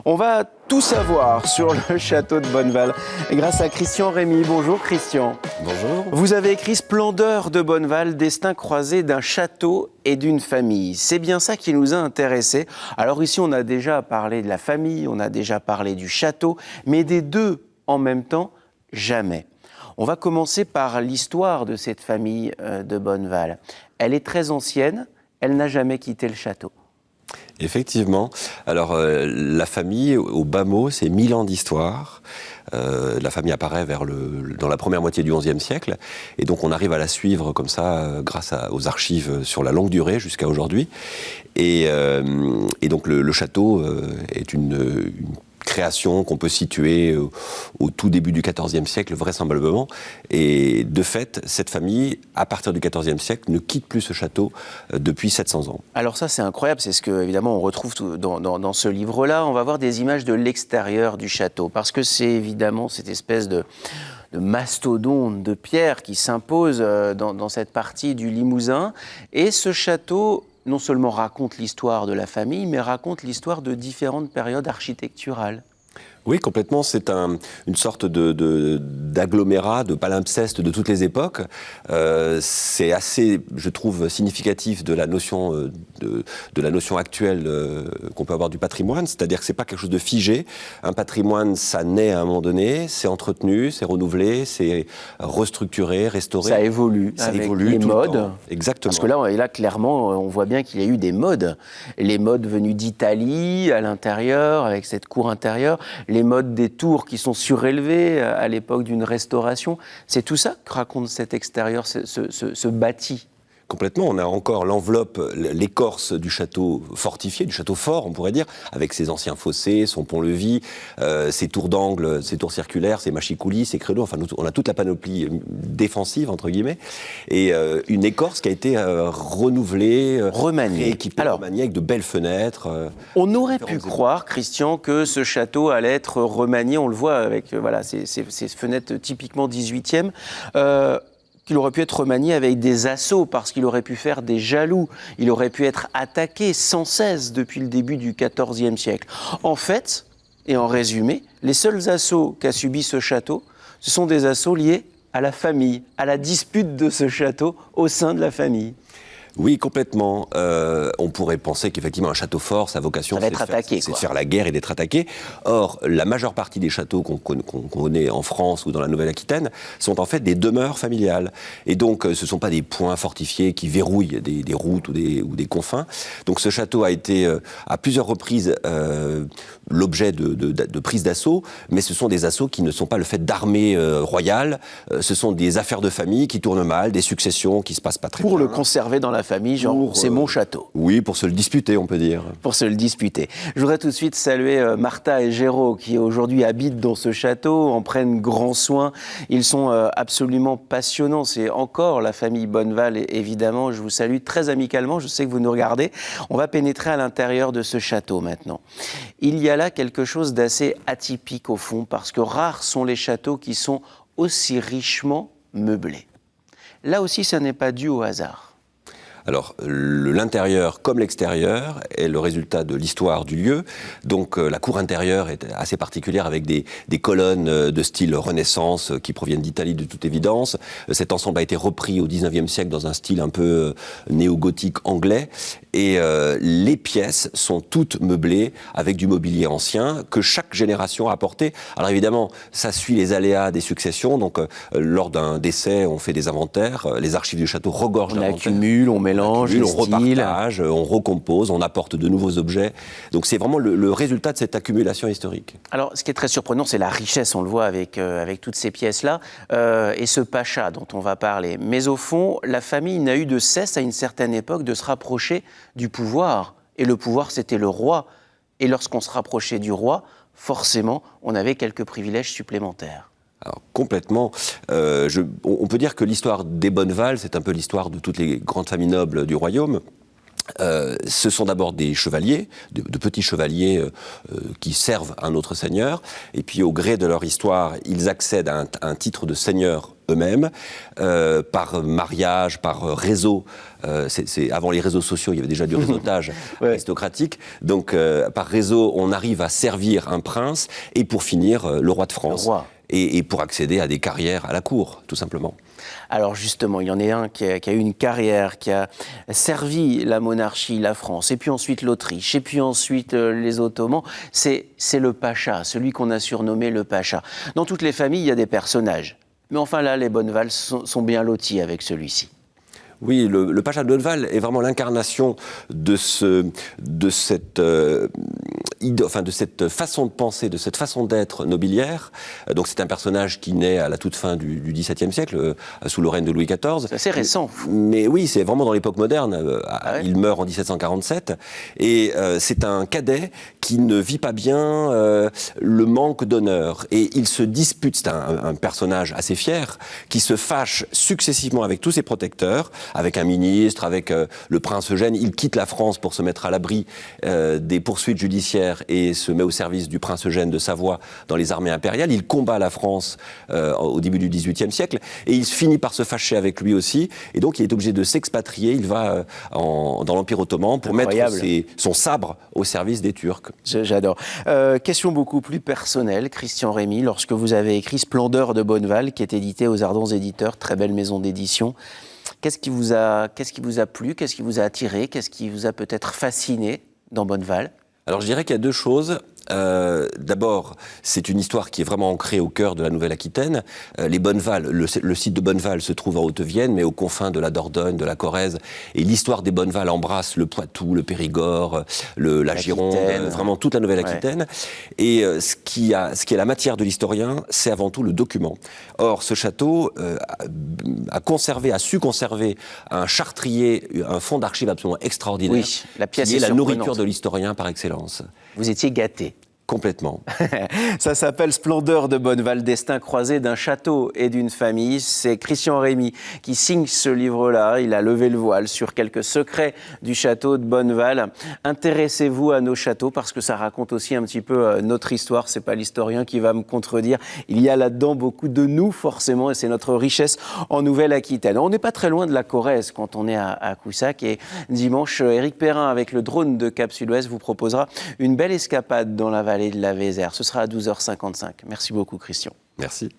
On va tout savoir sur le château de Bonneval grâce à Christian Rémy. Bonjour Christian. Bonjour. Vous avez écrit Splendeur de Bonneval, destin croisé d'un château et d'une famille. C'est bien ça qui nous a intéressés. Alors ici, on a déjà parlé de la famille, on a déjà parlé du château, mais des deux en même temps, jamais. On va commencer par l'histoire de cette famille de Bonneval. Elle est très ancienne, elle n'a jamais quitté le château. Effectivement. Alors, la famille, au bas mot, c'est 1000 ans d'histoire. La famille apparaît dans la première moitié du XIe siècle. Et donc, on arrive à la suivre comme ça, grâce aux archives sur la longue durée jusqu'à aujourd'hui. Et donc, le château est une création qu'on peut situer au tout début du XIVe siècle, vraisemblablement. Et de fait, cette famille, à partir du XIVe siècle, ne quitte plus ce château depuis 700 ans. Alors ça, c'est incroyable, c'est ce que, évidemment, on retrouve dans ce livre-là. On va voir des images de l'extérieur du château, parce que c'est évidemment cette espèce de mastodonte de pierre qui s'impose dans cette partie du Limousin. Et ce château non seulement raconte l'histoire de la famille, mais raconte l'histoire de différentes périodes architecturales. Oui, complètement. C'est une sorte d'agglomérat, de palimpseste de toutes les époques. C'est assez, je trouve, significatif de la notion actuelle qu'on peut avoir du patrimoine. C'est-à-dire que c'est pas quelque chose de figé. Un patrimoine, ça naît à un moment donné, c'est entretenu, c'est renouvelé, c'est restructuré, restauré. Ça évolue avec les modes. Exactement. Parce que là, clairement, on voit bien qu'il y a eu des modes. Les modes venus d'Italie, à l'intérieur, avec cette cour intérieure. Les modes des tours qui sont surélevés à l'époque d'une restauration. C'est tout ça que raconte cet extérieur, ce bâti. Complètement, on a encore l'enveloppe, l'écorce du château fortifié, du château fort, on pourrait dire, avec ses anciens fossés, son pont-levis, ses tours d'angle, ses tours circulaires, ses mâchicoulis, ses créneaux, enfin on a toute la panoplie défensive, entre guillemets, et une écorce qui a été renouvelée, remaniée, équipée, remaniée avec de belles fenêtres. On aurait pu croire, Christian, que ce château allait être remanié, on le voit avec voilà, ces fenêtres typiquement 18e, qu'il aurait pu être remanié avec des assauts, parce qu'il aurait pu faire des jaloux. Il aurait pu être attaqué sans cesse depuis le début du XIVe siècle. En fait, et en résumé, les seuls assauts qu'a subi ce château, ce sont des assauts liés à la famille, à la dispute de ce château au sein de la famille. Oui, complètement. On pourrait penser qu'effectivement, un château fort, sa vocation, c'est de faire la guerre et d'être attaqué. Or, la majeure partie des châteaux qu'on connaît en France ou dans la Nouvelle-Aquitaine sont en fait des demeures familiales. Et donc, ce ne sont pas des points fortifiés qui verrouillent des routes ou des confins. Donc, ce château a été à plusieurs reprises l'objet de prises d'assaut, mais ce sont des assauts qui ne sont pas le fait d'armées royales. Ce sont des affaires de famille qui tournent mal, des successions qui ne se passent pas très bien. Pour le conserver dans la famille, genre, c'est mon château. Oui, pour se le disputer, on peut dire. Pour se le disputer. Je voudrais tout de suite saluer Martha et Géraud, qui aujourd'hui habitent dans ce château, en prennent grand soin. Ils sont absolument passionnants. C'est encore la famille Bonneval, évidemment. Je vous salue très amicalement, je sais que vous nous regardez. On va pénétrer à l'intérieur de ce château maintenant. Il y a là quelque chose d'assez atypique au fond, parce que rares sont les châteaux qui sont aussi richement meublés. Là aussi, ça n'est pas dû au hasard. Alors, l'intérieur comme l'extérieur est le résultat de l'histoire du lieu. Donc, la cour intérieure est assez particulière avec des colonnes de style Renaissance qui proviennent d'Italie de toute évidence. Cet ensemble a été repris au XIXe siècle dans un style un peu néo-gothique anglais. Et les pièces sont toutes meublées avec du mobilier ancien que chaque génération a apporté. Alors évidemment, ça suit les aléas des successions. Donc, lors d'un décès, on fait des inventaires. Les archives du château regorgent d'inventaires. On accumule, on mélange, on repartage, on recompose, on apporte de nouveaux objets. Donc c'est vraiment le résultat de cette accumulation historique. Alors ce qui est très surprenant, c'est la richesse, on le voit avec toutes ces pièces-là, et ce pacha dont on va parler. Mais au fond, la famille n'a eu de cesse à une certaine époque de se rapprocher du pouvoir. Et le pouvoir, c'était le roi. Et lorsqu'on se rapprochait du roi, forcément, on avait quelques privilèges supplémentaires. Alors, complètement. On peut dire que l'histoire des Bonneval, c'est un peu l'histoire de toutes les grandes familles nobles du royaume. Ce sont d'abord des chevaliers, de petits chevaliers qui servent un autre seigneur, et puis au gré de leur histoire, ils accèdent à un titre de seigneur eux-mêmes, par mariage, par réseau. Avant les réseaux sociaux, il y avait déjà du réseautage aristocratique. Donc, par réseau, on arrive à servir un prince, et pour finir, le roi de France. Et pour accéder à des carrières à la cour, tout simplement. Alors justement, il y en a un qui a eu une carrière, qui a servi la monarchie, la France, et puis ensuite l'Autriche, et puis ensuite les Ottomans. C'est le pacha, celui qu'on a surnommé le pacha. Dans toutes les familles, il y a des personnages. Mais enfin là, les Bonneval sont bien lotis avec celui-ci. Oui, le pacha de Bonneval est vraiment l'incarnation de cette façon de penser, de cette façon d'être nobiliaire. Donc c'est un personnage qui naît à la toute fin du XVIIe siècle, sous le règne de Louis XIV. C'est assez récent. Mais oui, c'est vraiment dans l'époque moderne. Il meurt en 1747. Et c'est un cadet qui ne vit pas bien le manque d'honneur. Et il se dispute, c'est un personnage assez fier, qui se fâche successivement avec tous ses protecteurs, avec un ministre, avec le prince Eugène. Il quitte la France pour se mettre à l'abri des poursuites judiciaires et se met au service du prince Eugène de Savoie dans les armées impériales. Il combat la France au début du XVIIIe siècle et il finit par se fâcher avec lui aussi. Et donc il est obligé de s'expatrier. Il va dans l'Empire ottoman pour mettre son sabre au service des Turcs. J'adore. Question beaucoup plus personnelle, Christian Rémy, lorsque vous avez écrit Splendeur de Bonneval, qui est édité aux Ardents Éditeurs, très belle maison d'édition. Qu'est-ce qui vous a plu? Qu'est-ce qui vous a attiré? Qu'est-ce qui vous a peut-être fasciné dans Bonneval? Alors je dirais qu'il y a deux choses. D'abord, c'est une histoire qui est vraiment ancrée au cœur de la Nouvelle-Aquitaine. Les Bonneval, le site de Bonneval se trouve en Haute-Vienne, mais aux confins de la Dordogne, de la Corrèze. Et l'histoire des Bonneval embrasse le Poitou, le Périgord, la Gironde, vraiment toute la Nouvelle-Aquitaine. Ouais. Et ce qui est la matière de l'historien, c'est avant tout le document. Or, ce château a su conserver un chartrier, un fonds d'archives absolument extraordinaire. Oui, la pièce qui est la nourriture de l'historien par excellence. Vous étiez gâté. Complètement. Ça s'appelle Splendeur de Bonneval, destin croisé d'un château et d'une famille. C'est Christian Rémy qui signe ce livre-là. Il a levé le voile sur quelques secrets du château de Bonneval. Intéressez-vous à nos châteaux parce que ça raconte aussi un petit peu notre histoire. C'est pas l'historien qui va me contredire. Il y a là-dedans beaucoup de nous, forcément, et c'est notre richesse en Nouvelle-Aquitaine. On n'est pas très loin de la Corrèze quand on est à Coussac. Et dimanche, Éric Perrin, avec le drone de Cap Sud-Ouest, vous proposera une belle escapade dans la vallée de la Vézère. Ce sera à 12h55. Merci beaucoup, Christian. Merci.